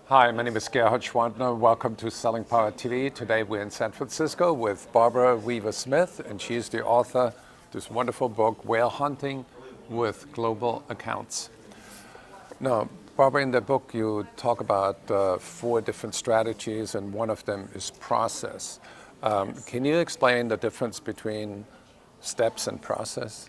Hi, my name is Gerhard Schwantner. Welcome to Selling Power TV. Today we're in San Francisco with Barbara Weaver-Smith, and she's the author of this wonderful book, Whale Hunting with Global Accounts. Now, Barbara, in the book you talk about 4 different strategies, and one of them is process. Can you explain the difference between steps and process?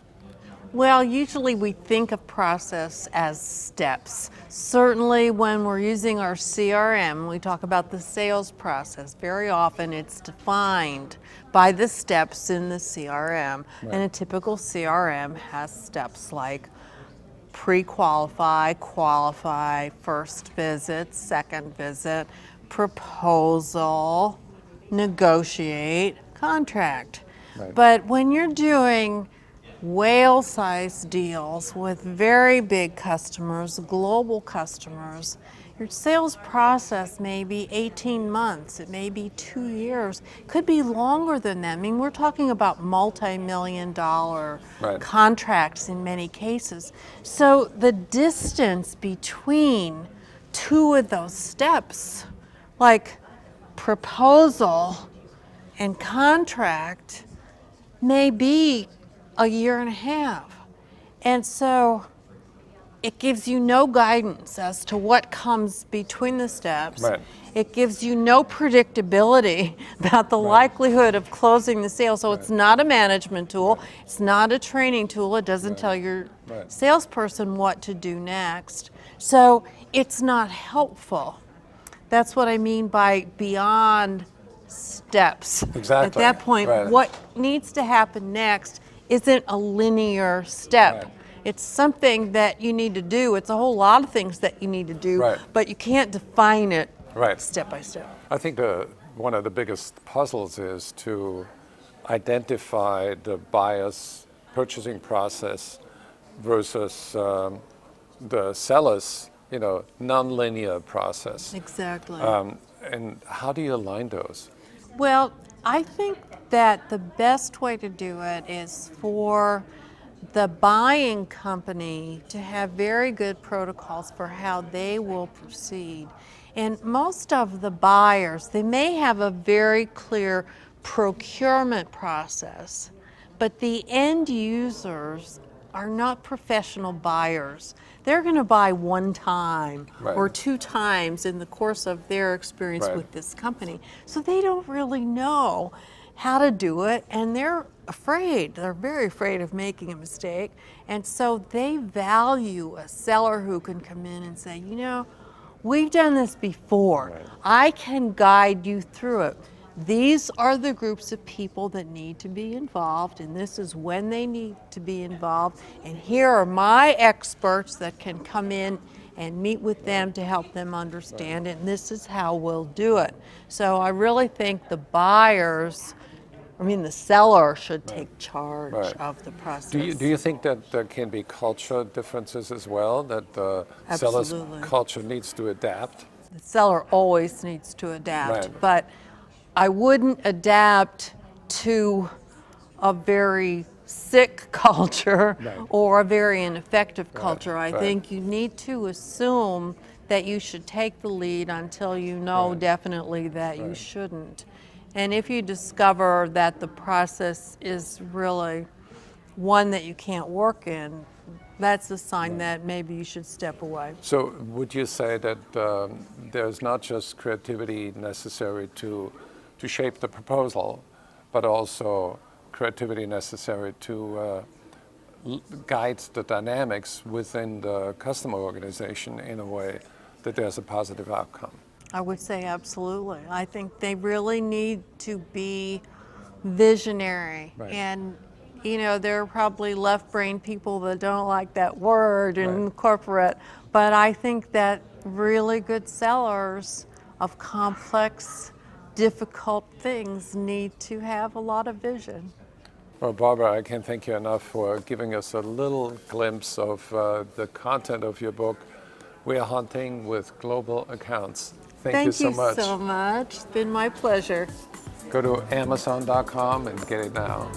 Well, usually we think of process as steps. Certainly when we're using our CRM, we talk about the sales process. Very often it's defined by the steps in the CRM. Right. And a typical CRM has steps like pre-qualify, qualify, first visit, second visit, proposal, negotiate, contract. Right. But when you're doing whale-sized deals with very big customers, global customers, your sales process may be 18 months, it may be 2 years, could be longer than that. I mean, we're talking about multi-million-dollar Right. contracts in many cases. So the distance between 2 of those steps, like proposal and contract, may be a year and a half. And so it gives you no guidance as to what comes between the steps. Right. It gives you no predictability about the likelihood of closing the sale. So it's not a management tool. It's not a training tool. It doesn't tell your salesperson what to do next. So it's not helpful. That's what I mean by beyond steps. Exactly. At that point, Right. what needs to happen next isn't a linear step. Right. It's something that you need to do. It's a whole lot of things that you need to do, Right. but you can't define it Right. step by step. I think one of the biggest puzzles is to identify the buyer's purchasing process versus the seller's, nonlinear process. Exactly. And how do you align those? Well, I think that the best way to do it is for the buying company to have very good protocols for how they will proceed. And most of the buyers, they may have a very clear procurement process, but the end users are not professional buyers. They're going to buy one time or 2 times in the course of their experience with this company. So they don't really know how to do it, and they're afraid. They're very afraid of making a mistake. And so they value a seller who can come in and say, we've done this before. I can guide you through it. These are the groups of people that need to be involved, and this is when they need to be involved. And here are my experts that can come in and meet with them to help them understand it, and this is how we'll do it. So I really think the seller should take charge of the process. Do you think that there can be culture differences as well, that the seller's culture needs to adapt? The seller always needs to adapt, Right. but I wouldn't adapt to a very sick culture or a very ineffective culture. I think you need to assume that you should take the lead until you know definitely that you shouldn't. And if you discover that the process is really one that you can't work in, that's a sign that maybe you should step away. So would you say that there's not just creativity necessary to shape the proposal, but also creativity necessary to guide the dynamics within the customer organization in a way that there's a positive outcome? I would say absolutely. I think they really need to be visionary. And, there are probably left-brain people that don't like that word in corporate, but I think that really good sellers of complex, difficult things need to have a lot of vision. Well, Barbara, I can't thank you enough for giving us a little glimpse of the content of your book, Whale Hunting with Global Accounts. Thank you so much. Thank you so much. It's been my pleasure. Go to Amazon.com and get it now.